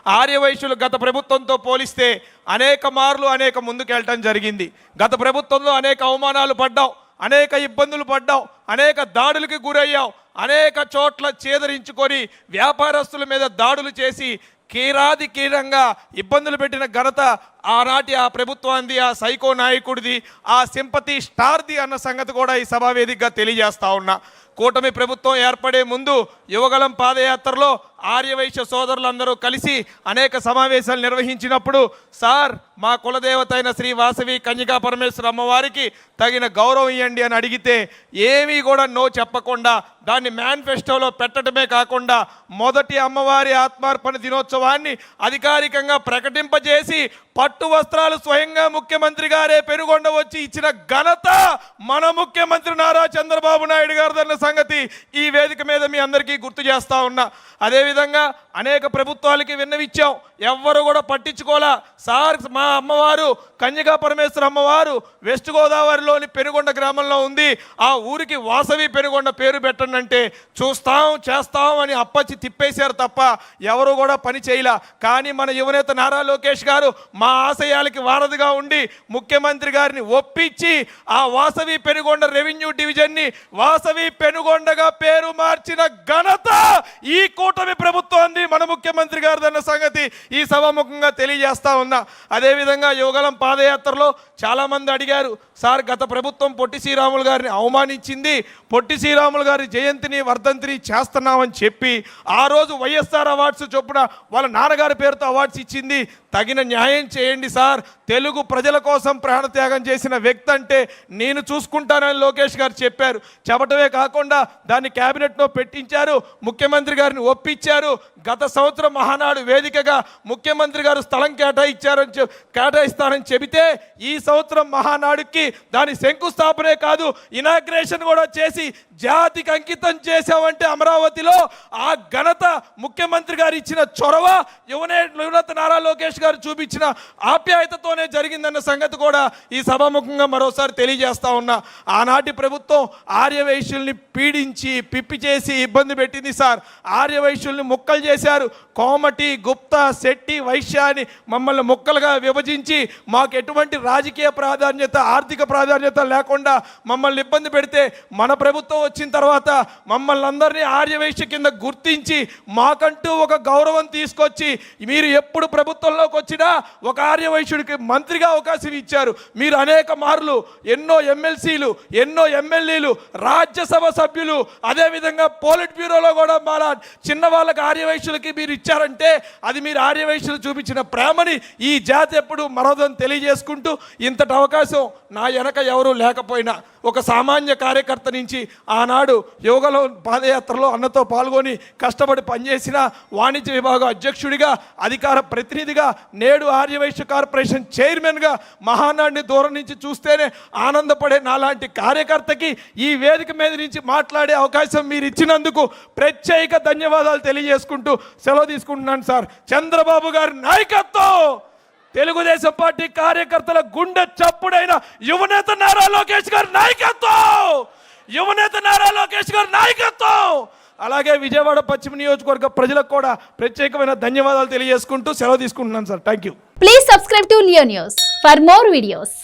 ఆర్యవైశ్యులు గత ప్రభుత్వంతో పోలిస్తే అనేక మార్లు అనేక ముందుకెళ్ళటం జరిగింది. గత ప్రభుత్వంలో అనేక అవమానాలు పడ్డావు, అనేక ఇబ్బందులు పడ్డావు, అనేక దాడులకి గురయ్యావు, అనేక చోట్ల చేదరించుకొని వ్యాపారస్తుల మీద దాడులు చేసి కీరాదికీరంగా ఇబ్బందులు పెట్టిన ఘనత ఆనాటి ఆ ప్రభుత్వాన్ని, ఆ సైకో నాయకుడిది, ఆ సింపతి స్టార్ది అన్న సంగతి కూడా ఈ సభావేదికగా తెలియజేస్తా ఉన్నా. కూటమి ప్రభుత్వం ఏర్పడే ముందు యువగలం పాదయాత్రలో ఆర్యవైశ్య సోదరులందరూ కలిసి అనేక సమావేశాలు నిర్వహించినప్పుడు, సార్ మా కులదేవత అయిన శ్రీ వాసవి కన్యకా పరమేశ్వర అమ్మవారికి తగిన గౌరవం ఇవ్వండి అని అడిగితే ఏమీ కూడా నో చెప్పకుండా దాన్ని మేనిఫెస్టోలో పెట్టడమే కాకుండా మొదటి అమ్మవారి ఆత్మార్పణ దినోత్సవాన్ని అధికారికంగా ప్రకటింపజేసి పట్టు వస్త్రాలు స్వయంగా ముఖ్యమంత్రి గారే పెనుగొండ వచ్చి ఇచ్చిన ఘనత మన ముఖ్యమంత్రి నారా చంద్రబాబు నాయుడు గారిదన్న సంగతి ఈ వేదిక మీద మీ అందరికీ గుర్తు చేస్తా ఉన్నా. అదేవిధంగా అనేక ప్రభుత్వాలకి విన్నవిచ్చాం, ఎవ్వరు కూడా పట్టించుకోలే. సార్ మా అమ్మవారు కన్యకా పరమేశ్వర అమ్మవారు వెస్ట్ గోదావరిలోని పెనుగొండ గ్రామంలో ఉంది, ఆ ఊరికి వాసవి పెనుగొండ పేరు పెట్టండి అంటే చూస్తాం చేస్తాం అని అప్పచ్చి తిప్పేశారు తప్ప ఎవరు కూడా పని చేయలే. కానీ మన యువనేత నారా లోకేష్ గారు మా ఆశయాలకి వారధిగా ఉండి ముఖ్యమంత్రి గారిని ఒప్పించి ఆ వాసవి పెనుగొండ రెవెన్యూ డివిజన్ని వాసవి పెనుగొండగా పేరు మార్చిన ఘనత ఈ కూటమి ప్రభుత్వాన్ని మన ముఖ్యమంత్రి గారిదన్న సంగతి ఈ సభాముఖంగా తెలియజేస్తా ఉన్నా. అదేవిధంగా యువగలం పాదయాత్రలో చాలామంది అడిగారు, సార్ గత ప్రభుత్వం పొట్టి శ్రీరాములు గారిని అవమానించింది, పొట్టి శ్రీరాములు గారి జయంతిని వర్ధంతిని చేస్తున్నామని చెప్పి ఆ రోజు వైఎస్ఆర్ అవార్డ్స్ చొప్పున వాళ్ళ నాన్నగారి పేరుతో అవార్డ్స్ ఇచ్చింది, తగిన న్యాయం చేయండి సార్, తెలుగు ప్రజల కోసం ప్రాణత్యాగం చేసిన వ్యక్తి అంటే నేను చూసుకుంటానని లోకేష్ గారు చెప్పారు. చెప్పటమే కాకుండా దాన్ని క్యాబినెట్లో పెట్టించారు, ముఖ్యమంత్రి గారిని ఒప్పించారు. గత సంవత్సరం మహానాడు వేదికగా ముఖ్యమంత్రి గారు స్థలం కేటాయిస్తానని చెబితే ఈ సంవత్సరం మహానాడుకి దాని శంకుస్థాపనే కాదు ఇనాగ్రేషన్ కూడా చేసి జాతికి అంకితం చేశామంటే అమరావతిలో ఆ ఘనత ముఖ్యమంత్రి గారు ఇచ్చిన చొరవ యువనేత నారా లోకేష్ గారు చూపించిన ఆప్యాయతతోనే జరిగిందన్న సంగతి కూడా ఈ సభాముఖంగా మరోసారి తెలియజేస్తా ఉన్నా. ఆనాటి ప్రభుత్వం ఆర్యవైశ్యుల్ని పీడించి పిప్పి చేసి ఇబ్బంది పెట్టింది సార్. ఆర్యవైశ్యుల్ని ముక్కలు చేశారు. కోమటి, గుప్తా, శెట్టి, వైశ్య అని మమ్మల్ని ముక్కలుగా విభజించి మాకు ఎటువంటి రాజకీయ ప్రాధాన్యత, ఆర్థిక ప్రాధాన్యత లేకుండా మమ్మల్ని ఇబ్బంది పెడితే మన ప్రభుత్వం వచ్చిన తర్వాత మమ్మల్ని అందరినీ ఆర్యవైశ్య కింద గుర్తించి మాకంటూ ఒక గౌరవం తీసుకొచ్చి మీరు ఎప్పుడు ప్రభుత్వంలోకి వచ్చినా ఒక ఆర్యవైశ్యుడికి మంత్రిగా అవకాశం ఇచ్చారు. మీరు అనేక మార్లు ఎన్నో ఎమ్మెల్సీలు, ఎన్నో ఎమ్మెల్యేలు, రాజ్యసభ సభ్యులు, అదేవిధంగా పోలిట్ బ్యూరోలో కూడా మన చిన్న వాళ్ళకి ఆర్యవైశ్యులకి మీరు ఇచ్చారంటే అది మీరు ఆర్యవైశ్యులు చూపించిన ప్రేమని ఈ జాతి ఎప్పుడు మరొదని తెలియజేసుకుంటూ, ఇంతటి అవకాశం నా వెనక ఎవరూ లేకపోయినా ఒక సామాన్య కార్యకర్త నుంచి ఆనాడు యువగల పాదయాత్రలో అన్నతో పాల్గొని కష్టపడి పనిచేసిన వాణిజ్య విభాగం అధ్యక్షుడిగా, అధికార ప్రతినిధిగా, నేడు ఆర్యవైశ్య కార్పొరేషన్ చైర్మన్గా మహానాడిని దూరం నుంచి చూస్తేనే ఆనందపడే నాలాంటి కార్యకర్తకి ఈ వేదిక మీద నుంచి మాట్లాడే అవకాశం మీరు ఇచ్చినందుకు ప్రత్యేక ధన్యవాదాలు తెలియజేసుకుంటూ సెలవు తీసుకుంటున్నాను సార్. చంద్రబాబు గారి నాయకత్వం, తెలుగుదేశం పార్టీ కార్యకర్తల గుండె చప్పుడైన యువనేత నారా లోకేష్ గారి నాయకత్వం, యువనేత నారా లోకేష్ గారి నాయకత్వం, అలాగే విజయవాడ పశ్చిమ నియోజకవర్గ ప్రజలకు కూడా ప్రత్యేకమైన ధన్యవాదాలు తెలియజేసుకుంటూ సెలవు తీసుకుంటున్నాను sir. Thank you. Please subscribe to Leo news for more videos.